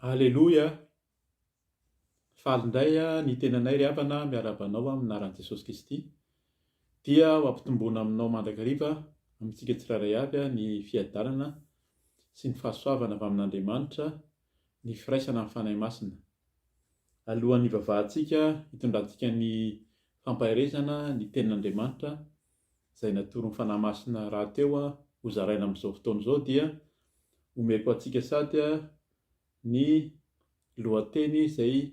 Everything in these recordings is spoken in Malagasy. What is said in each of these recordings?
Aleloia! Faly indray ny tenanay ry havana miarabanao amin'ny anaran'i Jesosy Kristy dia ho ampitomboana aminao mandrakariva amintsika tsiraray avy ny fiadanana sy ny fahasoavana avy amin'Andriamanitra, ny firaisana amin'ny fanahy masina. Alohan'ny ivavahantsika hitondrantsika ny fampaherezana ny tenin'Andriamanitra izay natoron'ny fanahy masina rahateo ho zaraina amin'izao fotoana izao dia omeko antsika sady ny lohateny izay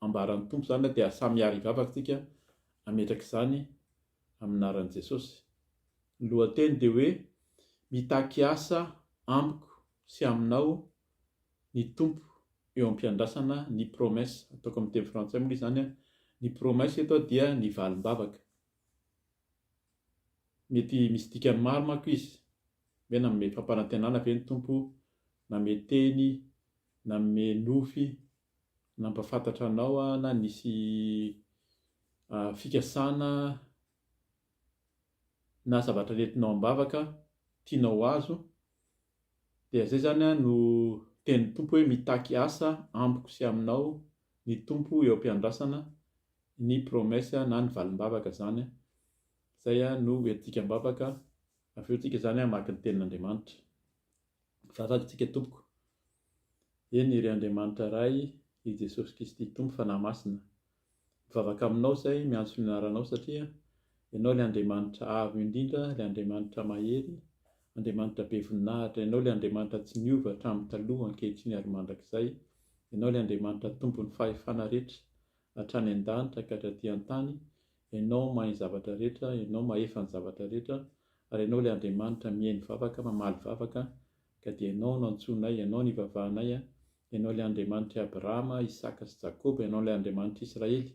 ambaran'ny Tompo izany dia samy hiara hivavaka tsika hametraka izany amin'ny anaran'i Jesosy. Ny lohateny dia hoe mitaky asa amiko sy aminao ny Tompo eo am-piandrasana ny promesse. Ataoko amin'ny teny frantsay moa izany ny promesse eto dia ny valim-bavaka. Mety misy dikany maro manko izy, hoe nanome fampanantenana ve ny Tompo, nanome teny, nanome nofy, nampafantatra anao na nisy fikasana na zavatra nentinao am-bavaka tianao azo, dia zay zany no tenin'ny Tompo hoe mitaky asa amiko sy aminao ny Tompo eo am-piandrasana ny promesse na ny valim-bavaka zany. Zay no entintsika am-bavaka, avy eo tsika zany maka ny tenin'Andriamanitra. Vavakantsika tompoko. Eny ry Andriamanitra ray, i Jesosy Kristy Tompo fanahy masina, mivavaka aminao zay miantso ny anaranao satria ianao ilay Andriamanitra avo indrindra, ilay Andriamanitra mahery, Andriamanitra be voninahitra, ianao ilay Andriamanitra tsy niova hatramin'ny taloha ankehitriny ary mandrakizay, ianao ilay Andriamanitra tompon'ny fahefana rehetra hatrany an-danitra ka hatraty an-tany, ianao mahay ny zavatra rehetra, ianao mahefa ny zavatra rehetra, ary ianao ilay Andriamanitra mihaino vavaka, mamaly vavaka, ka dia ianao no antsoinay, ianao no ivavahanay, ianao ilay Andriamanitra Abrahama, Isaka sy Jakoba, ianao ilay Andriamanitra Israely,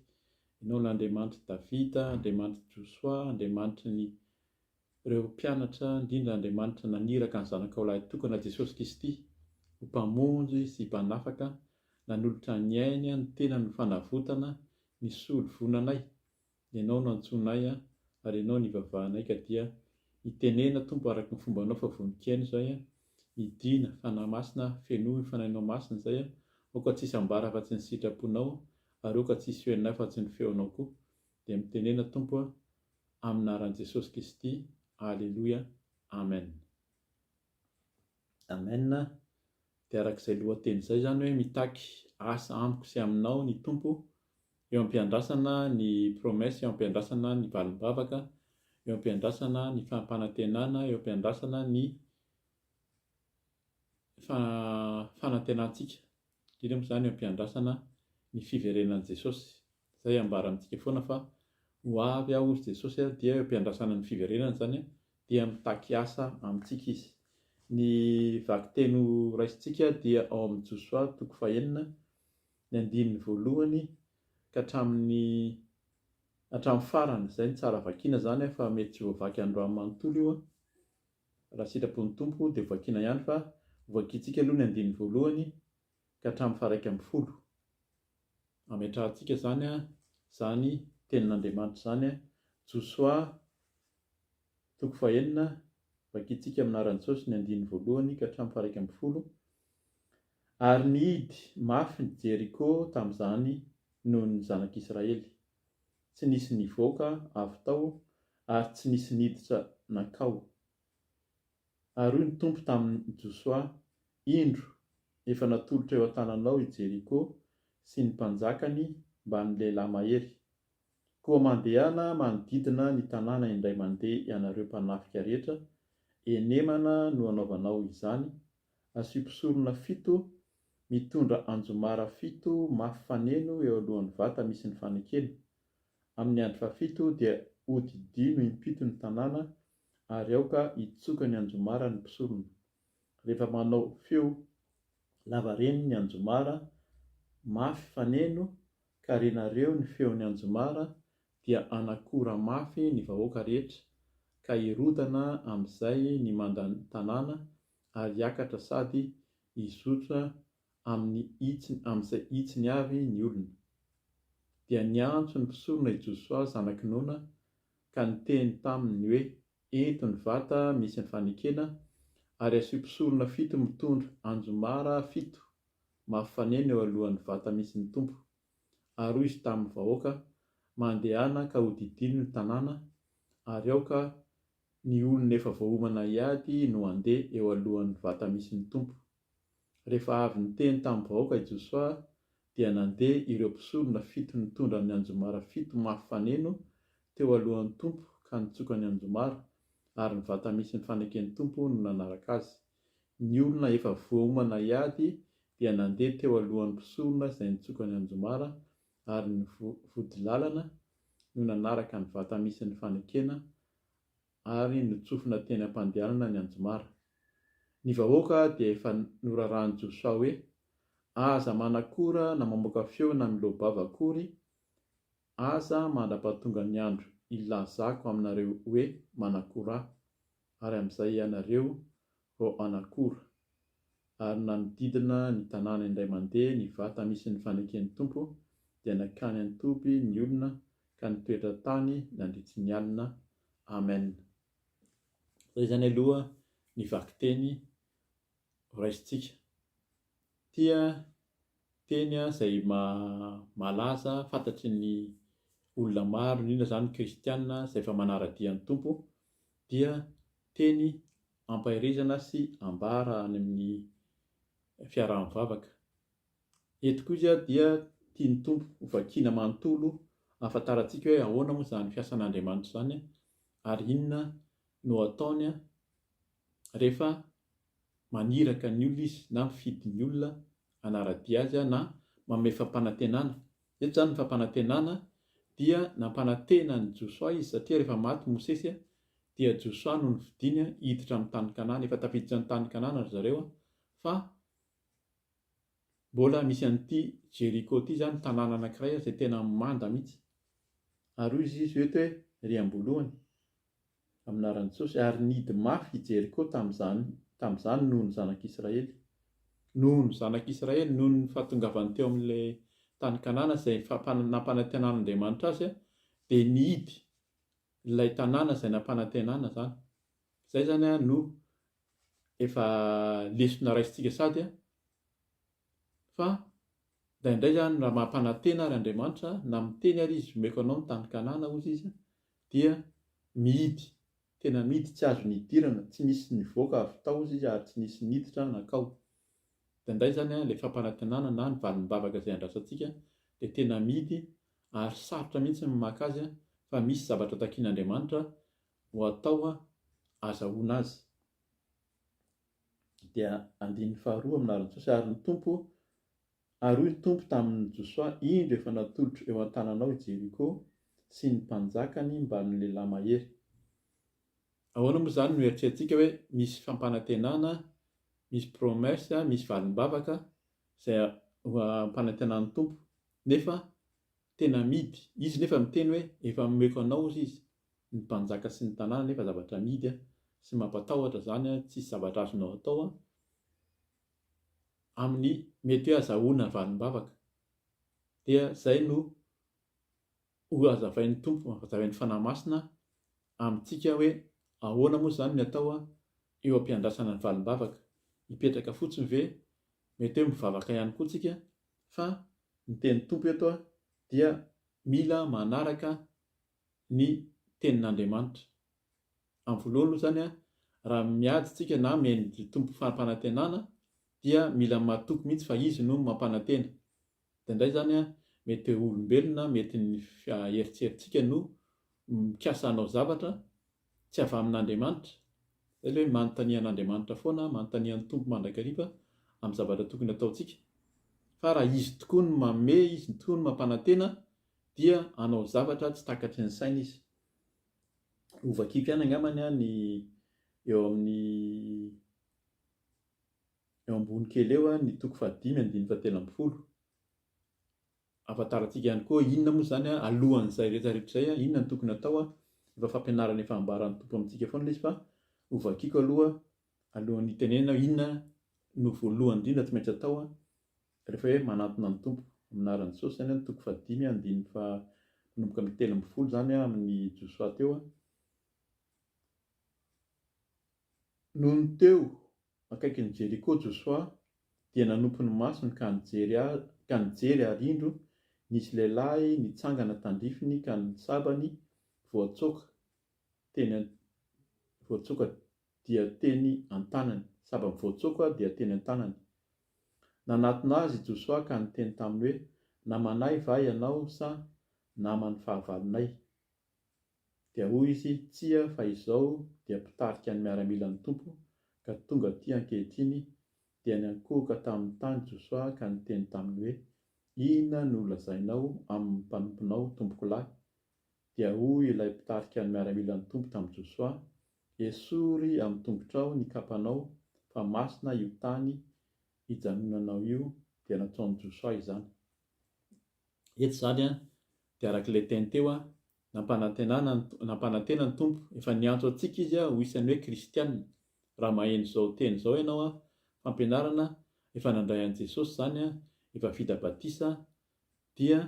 ianao ilay Andriamanitra Davida, Andriamanitra Josoa, Andriamanitra ny ireo mpianatra, indrindra Andriamanitra naniraka ny zanakao lahy tokana Jesosy Kristy ho mpamonjy sy mpanafaka, nanolotra ny ainy, ny tena ny fanavotana, ny solo vonanay. Ianao no antsoinay ary ianao no ivavahanay, ka dia itenena Tompo araka ny fombanao fa vonin-kaina izay, idina fanahy masina, fenoy ny fanahinao masina izay, aoka tsisy ambara fa tsy ny sitraponao, ary aoka tsisy feonay fa tsy ny feonao koa. Dia mitenena Tompo amin'ny anaran'i Jesosy Kristy. Aleloia, amen. Amen. Dia arak'izay lohateny izay zany hoe mitaky asa amiko sy aminao ny Tompo eo am-piandrasana ny promesse, eo am-piandrasana ny valim-bavaka, eo am-piandrasana ny fampanantenana, eo am-piandrasana ny fanantenantsika, indrindra moa izany eo am-piandrasana ny fiverenan'i Jesosy. Zay ambara amintsika foana fa ho avy aho hozy Jesosy dia eo am-piandrasana ny fiverenana zany dia mitaky asa amintsika izy. Ny vakiteny raisintsika dia ao amin'ny Josoa 4:9 ka hatramin'ny farany. Zay ny tsara vakiana zany fa mety tsy voavaky androany manontolo io, raha sitrapon'ny Tompo dia vakiana ihany, fa vakiantsika aloha ny 1 ka hatramin'ny 11. Ametrahantsika zany zany tenin'Andriamanitra zany Josoa 4:9, vakiantsika amin'ny anaran'i Jesosy ny 1 ka hatramin'ny 11. Ary nihidy mafy ny Jeriko tamin'izany noho ny zanak'Israely, tsy nisy nivoaka avy tao ary tsy nisy niditra nakao. Ary hoy ny Tompo tamin'i Josoa, indro efa natolotra eo an-tananao i Jeriko sy ny mpanjakany mba ny lehilahy mahery. Koa mandehana manodidina ny tanàna indray mandeha ianareo mpanafika rehetra, enemana no anaovanao izany, asiposiorona 7 mitondra anjomara 7 mafy faneno eo alohan'ny vata misy ny fanekena. Amin'ny andro fa-7 dia hodidino impito ny tanàna ary aoka hitsoka ny anjomara ny mpisorona. Rehefa manao feo lavareny ny anjomara mafy faneno ka renareo ny feon'ny anjomara, dia anakora mafy ny vahoaka rehetra ka hirodana amin'izay ny mandan-tanàna ary hiakatra sady hizotra amin'izay hitsiny avy ny olona. Dia niantso ny mpisorona i Josoa zanaky Nona ka niteny taminy hoe, eto ny vata misy ny fanekena, ary asio mpisorona 7 mitondra anjomara 7 mafanena eo alohan'ny vata misy ny tompo. Ary hoy izy tamin'ny vahoaka, mandehana ka hodidino ny tanàna, ary ao ka ny olona efa voahomana hiady no handeha eo alohan'ny vata misy ny tompo. Rehefa avy niteny tamin'ny vahoaka i Josoa dia nandeha ireo mpisorona 7 nitondra ny anjomara 7 mafaneno teo alohan'ny tompo ka nitsoka ny anjomara, ary ny vata misy ny fanaken'ny tompo no nanaraka azy. Ny olona efa voahomana hiady dia nandeha teo alohan'ny mpisorona izay nitsoka ny anjomara, ary ny vodilalana no nanaraka ny vata misy ny fanekena, ary nitsofina teny am-pandehanana ny anjomara. Ny vahoaka dia efa norarahan'i Josoa hoe, aza manakora na mamoaka feo na milobava akory, aza mandrapahatonga ny andro ilazako aminareo hoe manakora ahy, ary amin'izay ianareo vao anakora. Ary nanodidina ny tanàna indray mandeha ny vata misy ny faneken'ny tompo, dia nakany an-toby ny olona ka nitoetra tany nandritry ny alina. Amen. Izay zany aloha ny vakiteny raisintsika. Tia teny izay malaza fantatry ny olona maro, indrindra zany kristianina izay efa manara-dia ny tompo, dia teny ampahirizana sy ambara any amin'ny fiaraha-mivavaka. Eto kosa dia tiany tompo vakiana manontolo ahafantarantsika hoe ahoana moa zany fiasan'Andriamanitra zany, ary inona no ataony rehefa maniraka ny olona izy na mifidy ny olona hanara-dia azy na manome fampanantenana. Eto zany ny fampanantenana dia nampanantena ny Josoa izy, satria rehefa maty Mosesy dia Josoa no nividiany hiditra amin'ny tany Kanana. Efa tafiditra ny tany Kanana ry zareo, fa mbola misy an'ity Jeriko ity zany tanàna anankiray izay tena manda mihitsy. Ary hoy izy eto hoe riam-boalohany aminaran'i Jesosy, ary nidy mafy i Jeriko tamin'izany noho ny zanak'Israely. Noho ny zanak'Israely, noho ny fahatongavany teo amin'ilay tany Kanana izay nampanantenan'Andriamanitra azy, dia nidy ilay tanàna izay nampanantenana zany. Izay zany no efa lesona raisintsika sady, fa indraindray zany raha mampanantena ary Andriamanitra, na miteny ary izy omeko anao ny tany Kanana ozy izy, dia mihidy, tena mihidy, tsy azo nidirana, tsy nisy nivoaka avy tao izy ary tsy nisy niditra nakao. Dia indray zany ilay fampanantenana na ny valim-bavaka izay andrasantsika dia tena mihidy, ary sarotra mihitsy ny maka azy, fa misy zavatra takian'Andriamanitra ho atao azahoana azy. Dia andiny faharoa aminaran'i Jesosy, ary hoy ny tompo tamin'ny Josoa, indro efa natolotro eo an-tananao i Jeriko sy ny mpanjakany mba ny lehilahy mahery. Ahoana moa zany no eritreretintsika hoe misy fampanantenana, misy promesse, misy valim-bavaka izay ampanantenan'ny tompo, nefa tena mihidy izy, nefa miteny hoe efa omeko anao izy, ny mpanjaka sy ny tanàna, nefa zavatra mihidy sy mampatahotra zany, tsisy zavatra azonao atao amin'ny mety hoe azahoana valim-bavaka. Dia izay no azavain'ny tompo, azavain'ny fanahy masina amintsika hoe ahoana moa zany ny atao eo am-piandrasana ny valim-bavaka. Hipetraka fotsiny ve, mety hoe mivavaka ihany koa tsika, fa ny tenin'ny tompo eto dia mila manaraka ny tenin'Andriamanitra. Amin'ny voalohany aloha zany raha miady tsika na mihaino tompo fampanantenana, dia mila matoky mihitsy fa izy no mampanantena. Dia indray zany mety olombelona, mety ny eritserintsika no mikasa hanao zavatra tsy avy amin'Andriamanitra. Izay hoe manontanian'Andriamanitra foana, manontanian'ny tompo mandrakariva amin'ny zavatra tokony ataontsika. Fa raha izy tokoa no manome, izy tokoa no mampanantena, dia hanao zavatra tsy takatry ny saina izy. Ovakiko ihany angambany ny eo ambony kely eo ny toko 5:7. Ahafantarantsika ihany koa inona moa zany alohan'izay rehetrarehetra izay, inona no tokony atao. Efa fampianarana efa ambaran'ny tompo amintsika foana izy, fa ovakiko alohan'ny tenenina inona no voalohany indrindra tsy maintsy atao rehefa hoe manantona ny tompo. Aminaran'i Jesosy zany ny toko 5:7 zany amin'ny Josoa teo. Nohony teo akaikin'ny Jeriko Josoa dia nanompo ny masony ka nijery arindro, nisy lehilahy nitsangana tandrifiny ka ny sabany voatsoka dia teny an-tanany, sabany voatsoka dia teny an-tanany. Nanatona azy Josoa ka niteny taminy hoe, namanay va ianao sa naman'ny fahavalonay? Dia hoy izy, tsia fa izao dia mpitarika ny miaramila ny tompo ka tonga aty ankehitriny. Dia niankohoka tamin'ny tany Josoa ka niteny taminy hoe, inona no lazainao amin'ny mpanomponao tompoko lahy? Dia hoy ilay mpitarika ny miaramila ny tompo tamin'ny Josoa, esory amin'ny tongotrao ny kapanao, fa masina io tany hijanonanao io. Dia nataon'i Josoa izany. Eto izany dia arak'ilay teny teo, nampanantena ny tompo, efa niantso antsika izy ho isany hoe kristianina. Raha maheno izao teny izao ianao, fampianarana efa nandray an'i Jesosy zany, efa vita batisa, dia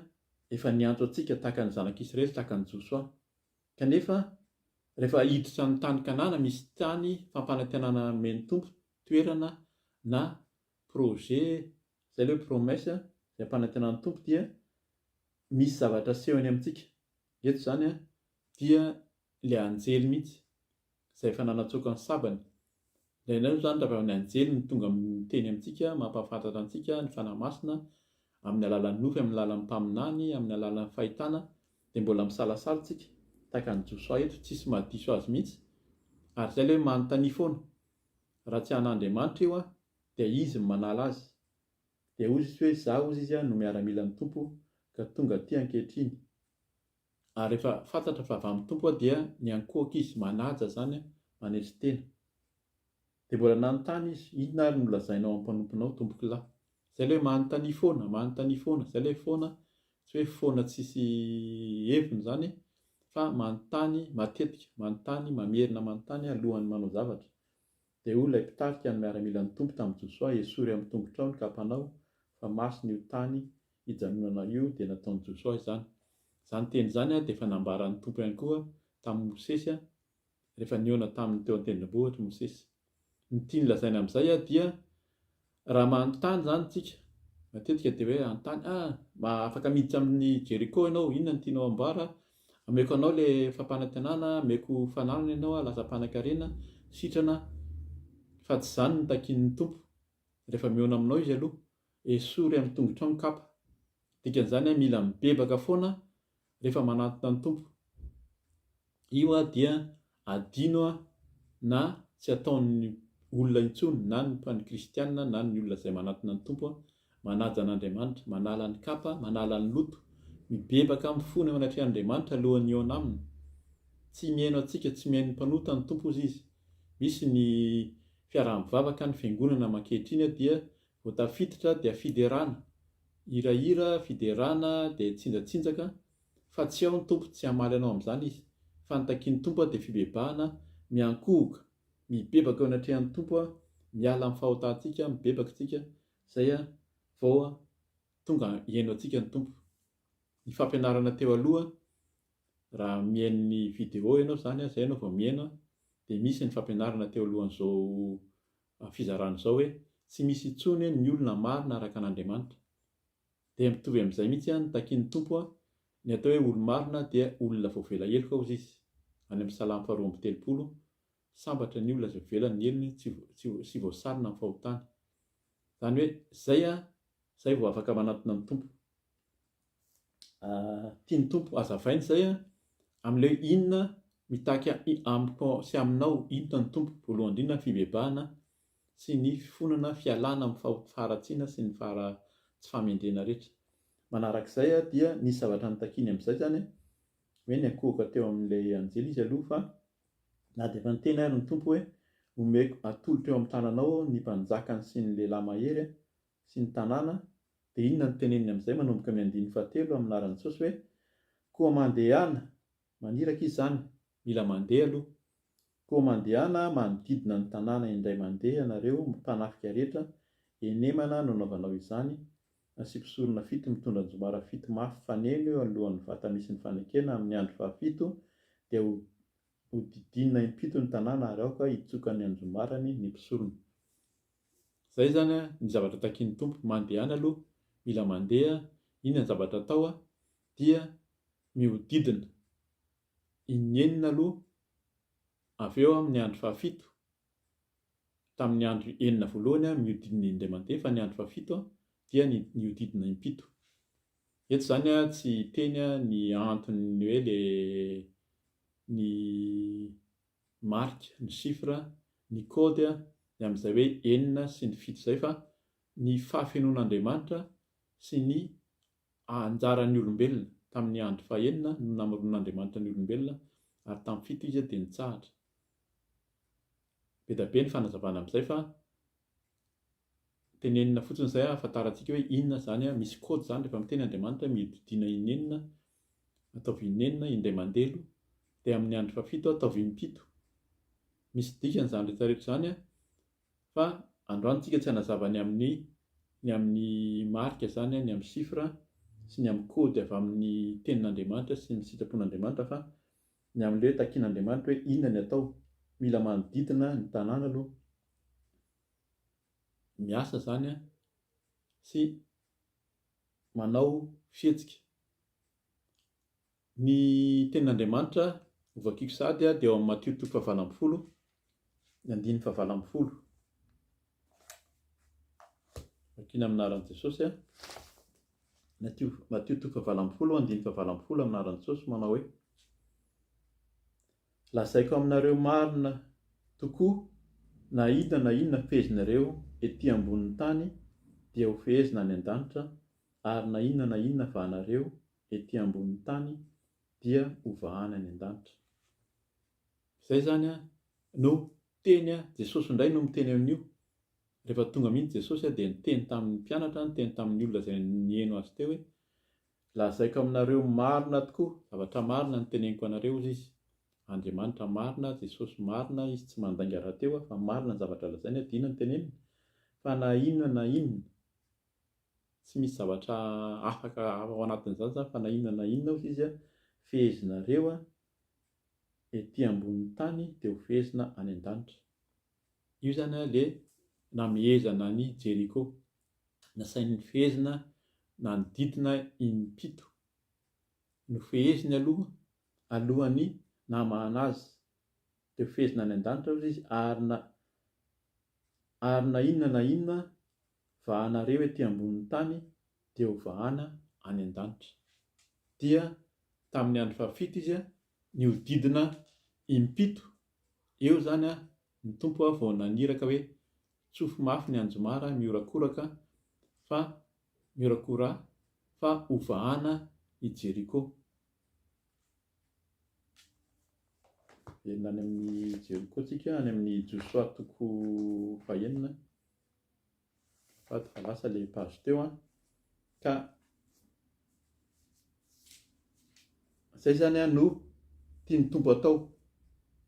efa niantso antsika tahaka ny zanak'Israely tahaka ny Josoa. Kanefa rehefa hiditra ny tany Kanana, misy tany fampanantenana men'ny tompo, toerana na projet, izay ilay hoe promesse izay ampanantenan'ny tompo, dia misy zavatra asehony amintsika. Eto izany dia ilay anjely mihitsy izay efa nanatsoaka ny sabany. Ilainao izany raha ny anjely ny tonga miteny amintsika, mampahafantatra antsika ny fanahy masina amin'ny alalan'ny nofy, amin'ny alalan'ny mpaminany, amin'ny alalan'ny fahitana, dia mbola misalasala tsika tahaka ny Josoa eto, tsisy mahadiso azy mihitsy. Ary izay ilay hoe manontania foana, raha tsy an'Andriamanitra io dia izy no manala azy. Dia hoy izy hoe, izaho hozy izy no miaramila ny tompo ka tonga aty ankehitriny. Ary rehefa fantatra fa avy amin'ny tompo dia niankohaka izy, manaja zany, manesy tena. Dia mbola nanontany izy, inona ary no lazainao amin'ny mpanomponao tompoko lahy? Izay ilay hoe manontania foana, izay ilay foana, tsy hoe foana tsisy heviny zany, fa manontany matetika, manontany, mamerina manontany alohan'ny manao zavatra. Dia hoy ilay mpitarika ny miaramila ny tompo tamin'ny Josoa, esory amin'ny tongotrao ny kapanao, fa masina io tany hijanonana io. Dia nataon'i Josoa izany. Izany teny izany dia efa nambaran'ny tompo ihany koa tamin'ny Mosesy, rehefa nihaona taminy teo an-tendrombohitra Mosesy. Ny tiany lazaina amin'izay dia raha manontany zany tsika, matetika dia hoe anontany, afaka miditra amin'ny Jeriko ianao, inona no tianao amboara? Ameko anao ilay fampanantenana, ameko fananana ianao, lasa mpanankarena, sitrana. Fa tsy izany no takian'ny tompo. Rehefa mihaona aminao izy aloha, esory amin'ny tongotrao ny kapa. Dikan'izany mila mibebaka foana rehefa manantona ny tompo. Io dia adino na tsy ataon'ny olona intsony, na ny kristianina na ny olona izay manantona ny tompo, manaja an'Andriamanitra, manala ny kapa, manala ny loto, mibebaka amin'ny fony manatrehan'Andriamanitra alohan'ny hihaona aminy. Tsy mihaino antsika, tsy mihaino mpanota ny tompo izy. Misy ny fiaraha-mivavaka, ny fiangonana mankehitriny dia voatafiditra dia fiderana, hirahira, fiderana, dia tsinjatsinjaka, fa tsy ao ny tompo, tsy hamaly anao amin'izany izy. Fa ny takian'ny tompo dia fibebahana, miankohoka, mibebaka eo anatrehan'ny tompo, miala amin'ny fahotantsika, mibebaka tsika, izay vao tonga hihaino antsika ny tompo. Ny fampianarana teo aloha, raha mihaino ny vidéo ianao zany, izay ianao vao mihaino, dia misy ny fampianarana teo alohan'izao fizarana izao hoe tsy misy intsony ny olona marina araka an'Andriamanitra. Dia mitovy amin'izay mihitsy ny takian'ny tompo, ny atao hoe olo-marina dia olona vao vela heloka hozy izy. Any amin'ny Salamy 2:30, sambatra ny olona izay velany ny helony, tsy voasarona amin'ny fahotany. Zany hoe izay vao afaka manantona ny tompo. Tiany tompo hazavainy izay amin'ilay inona mitaky amiko sy aminao, inona ny tompo? Voalohany indrindra ny fibebahana sy ny fifonana, fialana amin'ny faharatsiana sy ny tsy fahamendrena rehetra. Manarak'izay dia nisy zavatra nitakiny amin'izay zany, hoe niankohoka teo amin'ilay anjely izy aloha, fa na dia efa niteny ary ny tompo hoe omeko atolotra eo amin'ny tananao ny mpanjakany sy ny lehilahy mahery sy ny tanàna. Dia inona no teneniny amin'izay manomboka amin'ny 7 amin'ny anaran'i Jesosy hoe, koa mandehana, maniraka izy zany, mila mandeha aloha. Koa mandehana manodidina ny tanàna indray mandeha ianareo mpanafika rehetra, enemana no anaovanao izany, asipisorona 7 mitondra anjomara 7 mafy faneno eo alohan'ny vata misy ny fanekena amin'ny andro faha-7, dia hodidinina impito ny tanàna ary aoka hitsoka ny anjomarany ny mpisorona. Zay zany ny zavatra takian'ny tompo, mandeha any aloha, mila mandeha, inona ny zavatra atao dia mihodidina inenina aloha, avy eo amin'ny andro fahafito, tamin'ny andro enina voalohany mihodidina indray mandeha, fa ny andro fahafito dia mihodidina impito. Eto zany tsy teny ny antony hoe ny marika, ny chiffre, ny kôdy amin'izay hoe enina sy ny fito zay, fa ny fahafenoan'Andriamanitra sy ny anjaran'ny olombelona tamin'ny andro fahaenina no namoron'Andriamanitra ny olombelona, ary tamin'ny fito izy dia nitsahatra. Be da be ny fanazavana amin'izay, fa tenenina fotsiny izay ahafantarantsika hoe inona zany, misy kôdy zany rehefa miteny Andriamanitra mihodidina inenina, ataovy inenina indray mandelo, dia amin'ny andro fahafito ataovy impito. Misy dikany zany rehetrarehetra zany fa androany tsika tsy hanazava ny amin'ny marika zany, ny amin'ny chiffre sy ny amin'ny kôdy avy amin'ny tenin'Andriamanitra sy ny sitrapon'Andriamanitra, fa ny amin'ilay takian'Andriamanitra hoe inona ny atao. Mila manodidina ny tanàna aloha, miasa zany sy manao fihetsika. Ny tenin'Andriamanitra hovakiako sady dia eo amin'ny Matio 7:20, ny 9:20. Vakiana amin'ny anaran'i Jesosy Matio 7:20, 9:20 amin'ny anaran'i Jesosy, manao hoe: lazaiko aminareo marina tokoa, na inona fehezinareo ety ambonin'ny tany dia ho fehezina any an-danitra, ary na inona vahanareo ety ambonin'ny tany dia ho vahana any an-danitra. Zay zany no teny Jesosy indray no miteny amin'io. Rehefa tonga mihitsy Jesosy dia niteny tamin'ny mpianatra, niteny tamin'ny olona izay nihaino azy teo hoe: lazaiko aminareo marina tokoa, zavatra marina no teneniko anareo izy. Andriamanitra marina, Jesosy marina, izy tsy mandainga rahateo fa marina ny zavatra lazainy, adino ny teneniny. Fa na inona tsy misy zavatra afaka ao anatin'izany zany, fa na inona ozy izy fehezinareo ety ambonin'ny tany dia ho fehezina any an-danitra. Io zany le namehezana ny Jeriko, nasainy fehezina nanodidina impito, no feheziny alohan'ny namahana azy, dia ho fehezina any an-danitra ozy izy, ary na inona vahanareo ety ambonin'ny tany dia ho vahana any an-danitra. Dia tamin'ny andro fahafito izy nihodidina impito. Eo zany ny tompo vao naniraka hoe: tsofo mafy ny anjomara miorakoraka, fa ho vahana i Jeriko. Enina any amin'ny Jeriko tsika, any amin'ny Joshua 4:9, fa lasa ilay page teo ka zay zany no tiany tompo atao.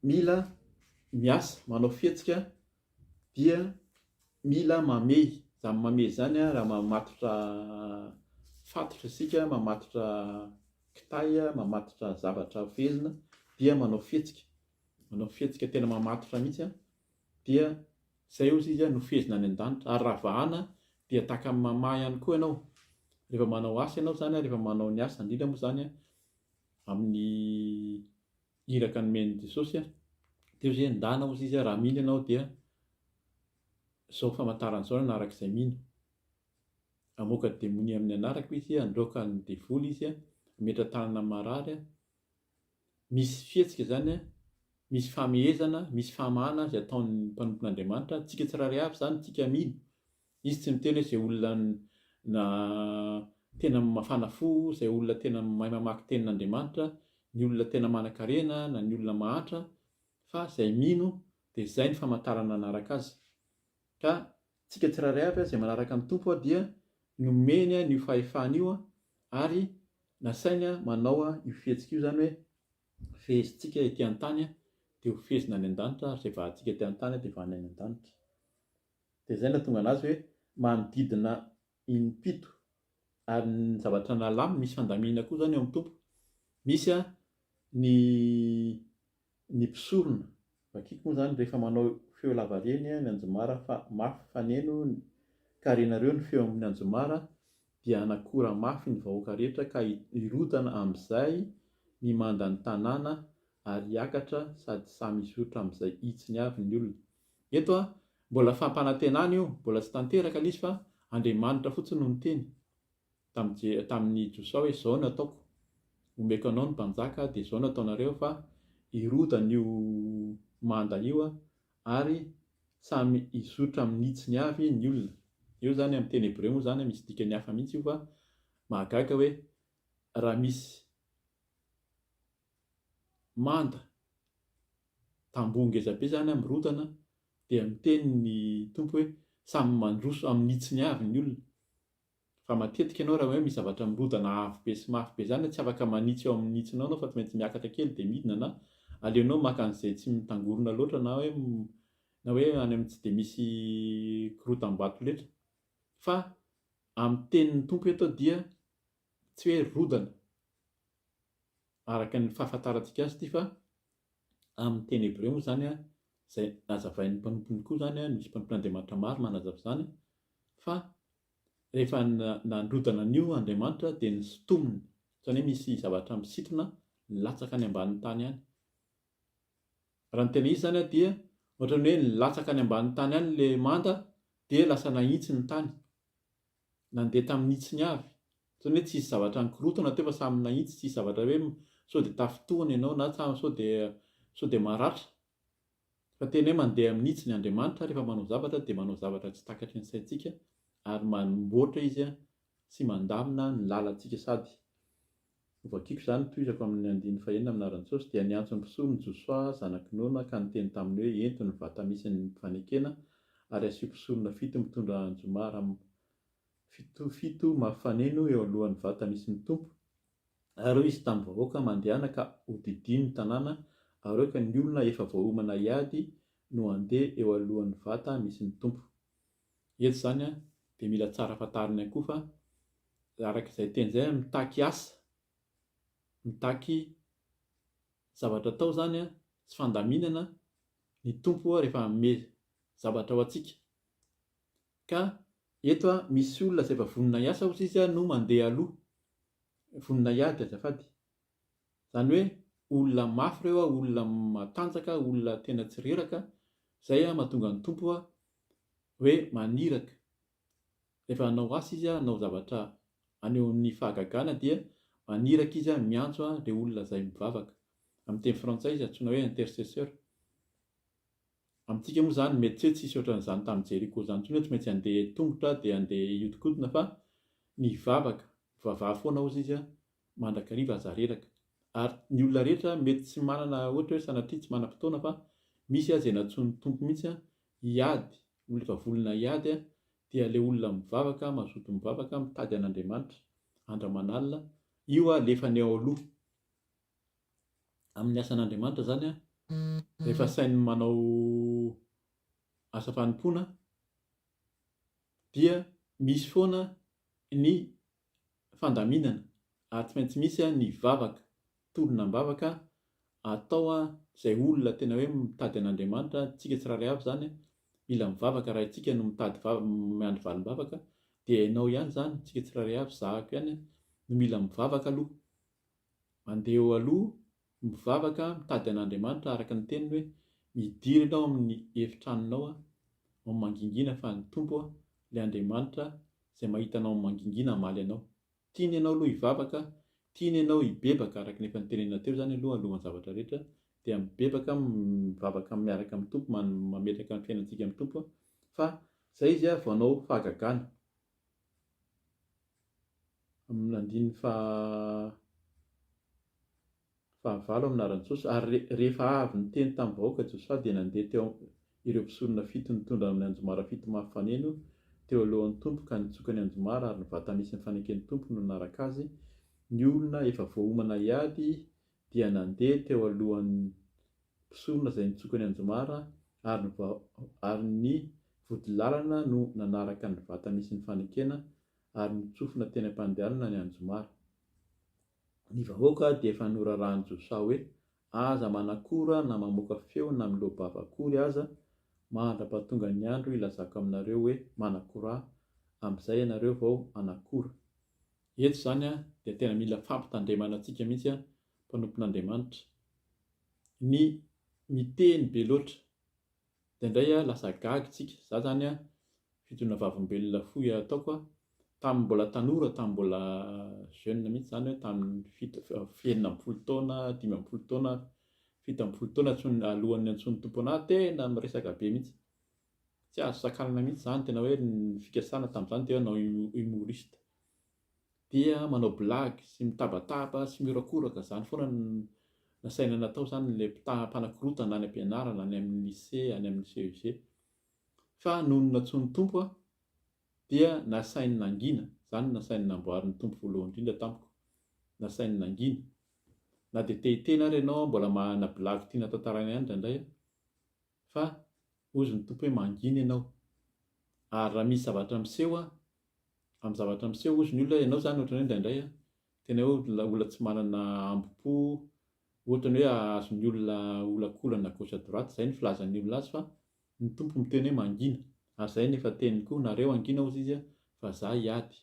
Mila miasa, manao fihetsika, dia mila mamey. Izany mamey zany raha mamatotra fatotra isika, mamatotra kitay, mamatotra zavatra fehezina, dia manao fihetsika tena mamatotra mihitsy, dia zay ozy izy no fehezina any an-danitra. Ary raha vahana dia tahaka amin'ny mamaha ihany koa ianao. Rehefa manao asa ianao zany, rehefa manao ny asa, indrindra moa zany amin'ny iraka nomen'i Jesosy, dia ozy endana ozy izy raha mino ianao dia zao famantaran'izao anarak'izay mino. Amoaka demonia amin'ny anarako izy, androaka ny devoly izy, ametra-tanana marary. Misy fihetsika zany, misy famehezana, misy famahana izay ataon'ny mpanompon'Andriamanitra. Tsika tsirairay avy zany tsika mino. Izy tsy miteny hoe izay olona na tena mafana fo, izay olona tena mahay mamaky tenin'Andriamanitra, ny olona tena manan-karena, na ny olona mahatra, fa izay mino dia izay ny famantarana anaraka azy. Ka tsika tsirairay avy izay manaraka ny tompo dia nomeny io fahefana io, ary nasainy manao io fihetsika io, zany hoe fehezintsika ety an-tany dia ho fehezina any an-danitra, ary izay vahantsika ety an-tany dia vahana any an-danitra. Dia izay nahatonga anazy hoe manodidina impito. Ary ny zavatra nalamy, misy fandamina koa zany eo amin'ny tompo. Misy ny mpisorona, vakiako moa zany rehefa manao feo lavareny ny Anjomara fa mafy faneno ka renareo ny feo amin'ny Anjomara dia anakora mafy ny vahoaka rehetra ka irodana amin'izay ny manda ny tanàna ary hiakatra sady samy hizotra amin'izay hitsiny avy ny olona. Eto mbola fampanantenana io, mbola tsy tanteraka ilay izy fa Andriamanitra fotsiny no niteny tamin'ny Josua hoe izao no ataoko, omeko anao ny mpanjaka dia izao no ataonareo fa irodana io manda io ary samy hizotra amin'ny hitsiny avy ny olona. Io zany amin'ny teny Hebreo moa zany misy dikany hafa mihitsy io fa mahagaga hoe raha misy manda tamboho ngeza be zany mirodana dia miteny ny tompo hoe samy mandroso amin'ny hitsiny avy ny olona. Fa matetika ianao raha hoe misy zavatra mirodana avo be sy mafy be zany tsy afaka manitsy eo amin'ny hitsinao anao fa tsy maintsy miakatra kely dia midina na aleonao maka an'izay tsy mitangorona loatra na hoe any amin'ny tsy dia misy korotam-bato loatra. Fa amin'ny tenin'ny tompo eto dia tsy hoe rodana araka ny fahafantarantsika azy ity fa amin'ny teny Hebreo moa zany izay nazavain'ny mpanompony koa zany misy mpanompon'Andriamanitra maro manazava zany fa rehefa nandrodana an'io Andriamanitra dia nisintominy, izany hoe misy zavatra misintona latsaka any ambanin'ny tany any. Raha ny tena izy zany dia ohatran'ny hoe nilatsaka any ambanin'ny tany any ilay manda dia lasa nahitsy ny tany, nandeha tamin'ny hitsiny avy. Izany hoe tsisy zavatra nikorotana teo fa samy nahitsy, tsisy zavatra hoe sao dia tafitohana ianao na sao dia maratra. Fa tena hoe mandeha amin'ny hitsiny Andriamanitra rehefa manao zavatra dia manao zavatra tsy takatry ny saintsika ary manamboatra izy sy mandamina ny lalantsika sady. Vakiako izany toizako amin'ny 9:4 amin'ny Jesosy dia niantso ny mpisoa Josua zanaky Nona ka niteny taminy hoe ento ny vata misy ny fanekena ary asio mpisorona 7 mitondra Anjomara 7 mafaneno eo alohan'ny vata misy ny tompo. Ary eo izy tamin'ny vahoaka mandehana ka hodidiny ny tanàna ary eo ka ny olona efa voahomana hiady no handeha eo alohan'ny vata misy ny tompo. Eto zany dia mila tsara fantarina koa fa araka izay teny izay mitaky asa, mitaky zavatra atao zany tsy fandaminana ny tompo rehefa hanome zavatra ho antsika. Ka eto misy olona izay efa vonona hiasa hozy izy no mandeha aloha, vonona hiady azafady. Izany hoe olona mafy ireo, olona matanjaka, olona tena tsy reraka, izay mahatonga ny tompo hoe maniraka. Rehefa hanao asa izy hanao zavatra aneo amin'ny fahagagana dia maniraka izy miantso ilay olona izay mivavaka. Amin'ny teny frantsay izy antsoina hoe intercesseur. Amintsika moa zany mety tsy tsisy ohatran'izany tamin'ny Jeriko zany intsony hoe tsy maintsy handeha tongotra dia handeha hiodikodina fa mivavaka, mivavaha foana hozy izy mandrakariva aza reraka. Ary ny olona rehetra mety tsy manana ohatra hoe sanatria tsy manam-potoana fa misy izay natsoin'ny tompo mihitsy hiady, olona efa volona hiady dia ilay olona mivavaka, mazoto mivavaka, mitady an'Andriamanitra andraman'alina, io alefany eo aloha. Amin'ny asan'Andriamanitra zany rehefa sainy manao asa fanompoana dia misy foana ny fandaminana ary tsy maintsy misy ny vavaka, tolona-bavaka atao izay olona tena hoe mitady an'Andriamanitra. Tsika tsiraray avy zany mila mivavaka raha itsika no mitady miandry valim-bavaka dia ianao ihany zany, tsika tsiraray avy zahako ihany no mila mivavaka aloha, mandeha eo aloha, mivavaka, mitady an'Andriamanitra araka ny teniny hoe midiry ianao amin'ny efitranonao ao mangingina fa ny tompo ilay Andriamanitra izay mahita anao mangingina hamaly anao. Tiany ianao aloha hivavaka, tiany ianao hibebaka araka ny efa nitenenina teo zany alohan'ny zavatra rehetra dia mibebaka, mivavaka miaraka amin'ny tompo, mametraka ny fiainantsika amin'ny tompo fa izay izy vao hanao fahagagana. Amin'ny 9:5 amin'ny Jesosy ary rehefa avy niteny tamin'ny vahoaka Josua dia nandeha teo ireo mpisorona 7 mitondra amin'ny Anjomara 7 mafaneno teo alohan'ny tompo ka nitsoka ny Anjomara ary ny vata misy ny faneken'ny tompo no naraka azy. Ny olona efa voahomana hiady dia nandeha teo alohan'ny mpisorona izay nitsoka ny Anjomara ary ny vodilalana no nanaraka ny vata misy ny fanekena ary nitsofina teny am-pandehanana ny Anjomara. Ny vahoaka dia efa norarahan'i Josua hoe aza manakora na mamoaka feo na milobava akory aza mandra-pahatonga ny andro ilazako aminareo hoe manakora, amin'izay ianareo vao anakora. Eto zany dia tena mila fampitandremana antsika mihitsy mpanompon'Andriamanitra. Ny miteny be loatra dia indray lasa gaga tsika. Za zany fitona vavim-belona fohy ataoko tamin'ny mbola tanora, tamin'ny mbola jeune mihitsy zany hoe tamin'ny 9 taona, 15 taona, 17 taona alohan'ny antsony tompona tena miresaka be mihitsy. Tsy azo sakalana mihitsy zany, tena hoe ny fikasana tamin'izany dia hanao humoriste. Dia manao blague sy mitabataba sy miorakoraka, zany foana nasaina natao zany ilay mpanakorotana any am-pianarana, any amin'ny lycée, any amin'ny CEG. Fa noho ny natsoin'ny tompo dia nasainy nangina, zany nasainy namboarin'ny tompo voalohany indrindra tamiko, nasainy nangina. Na dia te-hiteny ary ianao mbola mahana blague tiana tantarana ihany indraindray, fa hozy ny tompo hoe mangina ianao. Ary raha misy zavatra miseho amin'ny zavatra miseho hozy ny olona, ianao zany ohatrany hoe indraindray tena hoe olona tsy manana ambo-po, ohatrany hoe azon'ny olona olakolana gauche à droite, izay ny filazan'ny olona azy, fa ny tompo miteny hoe mangina. Ary izay nefa teny koa, nareo angina hozy izy fa za hiady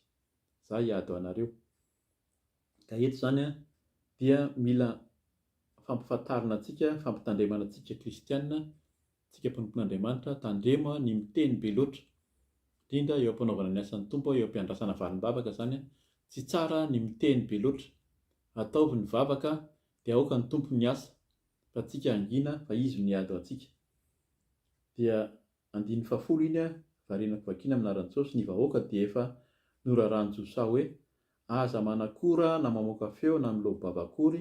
ho anareo. Ka eto zany dia mila fampifantarina antsika, fampitandremana antsika kristianina, antsika mpanompon'Andriamanitra, tandremo ny miteny be loatra, indrindra eo ampanaovana ny asan'ny tompo, eo ampiandrasana valim-bavaka zany. Tsy tsara ny miteny be loatra, ataovy ny vavaka dia aoka ny tompo ny asa, fa tsika angina fa izy niady ho antsika. Dia 10 iny varianako vakina amin'ny anaran'i Jesosy, ny vahoaka dia efa noraran'i Josa hoe aza manakora na mamoaka feo na milobava akory,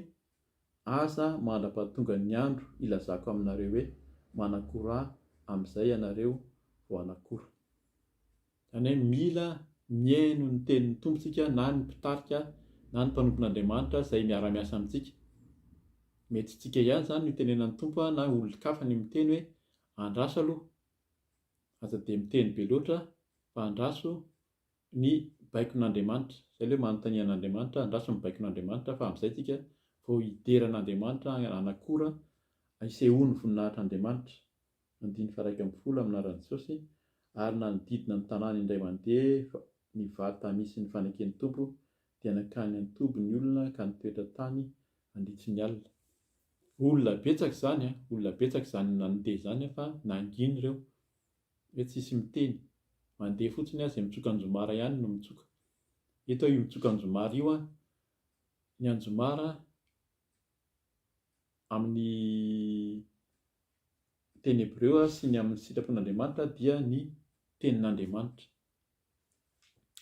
aza mandra-pahatonga ny andro ilazako aminareo hoe manakora, amin'izay ianareo vao anakora. Izany hoe mila mihaino ny tenin'ny tompontsika, na ny mpitarika na ny mpanompon'Andriamanitra izay miara-miasa amintsika. Mety tsika ihany zany ny tenenan'ny tompo na olon-kafa ny miteny hoe andraso aloha, aza dia miteny be loatra fa andraso ny baikon'Andriamanitra. Izay ilay manontania an'Andriamanitra, andraso ny baikon'Andriamanitra, fa amin'izay tsika vao hideran'Andriamanitra anakora, hisehoany voninahitr'Andriamanitra. 1:1 amin'ny anaran'i Jesosy. Ary nanodidina ny tanàna indray mandeha ny vata misy ny faneken'ny tompo, dia nakany antoby ny olona ka nitoetra tany andritry ny alina. Olona betsaka zany nandeha zany fa nangina ireo, hoe tsisy miteny, mandeha fotsiny izay mitsoka anjomara ihany no mitsoka. Eto io mitsoka anjomara io ny anjomara amin'ny teny hebreo sy ny amin'ny sitrapon'Andriamanitra dia ny tenin'Andriamanitra.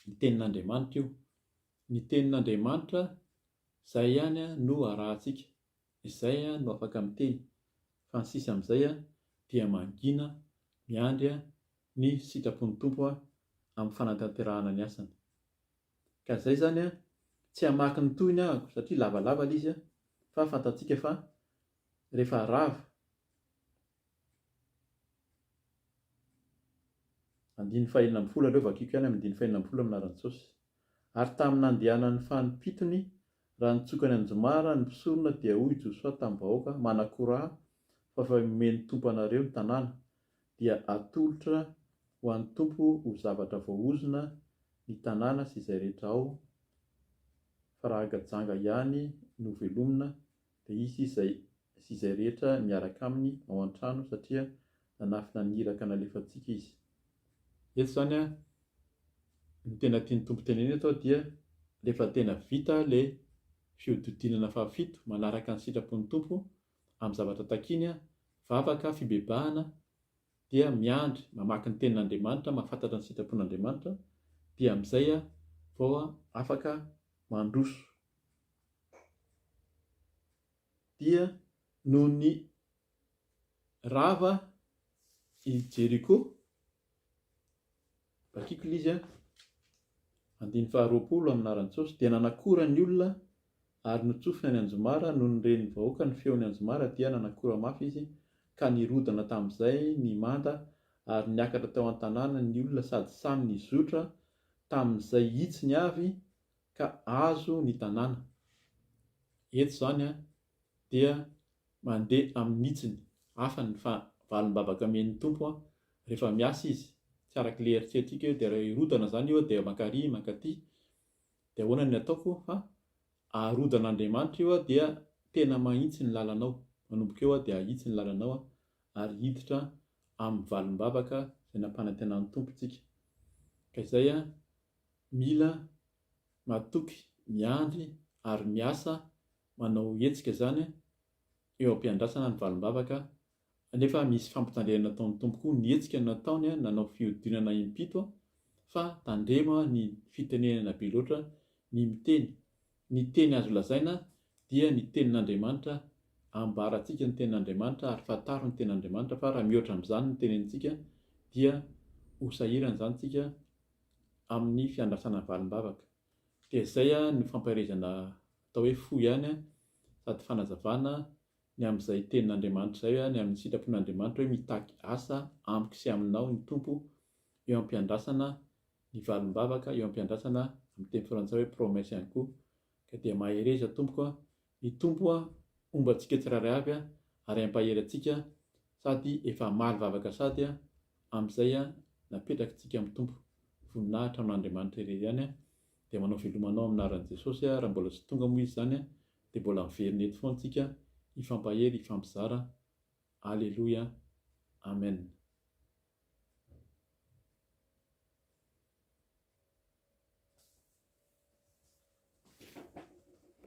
Ny tenin'Andriamanitra io, ny tenin'Andriamanitra izay ihany no arahantsika, izay no afaka miteny. Fa ny sisa amin'izay dia mangina miandry ny sitrapon'ny tompo amin'ny fanatanterahana ny asany. Ka izay zany tsy hamaky ny tohiny satria lavalava ilay izy, fa fantatsika fa rehefa rava 10:12 aleo vakiko ihany amin'ny 10:12 amin'ny anaran'i Jesosy. Ary tamin'ny nandehanan'ny fanimpitony raha nitsoka ny anjomara ny mpisorona, dia hoy Josoa tamin'ny vahoaka, manakora fa efa omeny tompo anareo ny tanàna, dia atolotra ho an'ny tompo ho zavatra voahozona ny tanàna sy izay rehetra ao, fa raha agajanga ihany no velomina, dia izy sy izay rehetra miaraka aminy ao an-trano, satria nanafy naniraka nalefantsika izy. Eto zany ny tena tiany tompo teneny eto dia rehefa tena vita ilay fihodidinana fahafito manaraka ny sitrapon'ny tompo amin'ny zavatra takiny, vavaka fibebahana, dia miandry mamaky ny tenin'Andriamanitra, mahafantatra ny sitrapon'Andriamanitra, dia amin'izay vao afaka mandroso. Dia noho ny rava i Jeriko, vakiko ilay izy 20 amin'ny anaran'i Jesosy, dia nanakora ny olona ary notsofina ny anjomara, noho ny ren'ny vahoaka ny feon'ny anjomara, dia nanakora mafy izy, ka nirodana tamin'izay ny manda ary niakatra tao an-tanàna ny olona, sady samy nizotra tamin'izay hitsiny avy ka azo ny tanàna. Eto zany dia mandeha amin'ny hitsiny hafa ny valim-bavaka men'ny tompo rehefa miasa izy tsy araka le eritreretrika eo dia irodana zany io dia makary makaty dia ahoana ny ataoko fa arodan'Andriamanitra io dia tena mahitsy ny lalanao manomboka eo dia ahitsy ny lalanao ary hiditra amin'ny valim-bavaka izay nampanantenan'ny tompontsika ka izay mila matoky miandry ary miasa manao hetsika zany eo am-piandrasana ny valim-bavaka nefa misy fampitandrenana nataon'ny tompoko ny hetsika nataony nanao fiodinana impito fa tandremo ny fitenenana be loatra ny teny azo lazaina dia ny tenin'Andriamanitra ambaratsika ny tenin'Andriamanitra ary fataro ny tenin'Andriamanitra fa raha mihoatra amin'izany ny tenenintsika dia ho sahirana zany tsika amin'ny fiandrasana valim-bavaka dia izay ny fampairezana atao hoe fo ihany sady fanazavana ny amin'izay tenin'Andriamanitra izay ny amin'ny sitrapon'Andriamanitra hoe mitaky asa amiko sy aminao ny tompo eo am-piandrasana ny valim-bavaka eo am-piandrasana amin'ny teny frantsay hoe promesse ihany koa ka dia mahereza tompoko ny tompo ombantsika tsiraray avy ary ampahery antsika sady efa maly vavaka sady amin'izay napetrakantsika amin'ny tompo voninahitra amin'Andriamanitra irery ihany dia manao velomanao aminaran'i Jesosy raha mbola tsy tonga moa izy zany dia mbola miverina eto foana antsika hifampahery hifampizara. Alleluia, amen.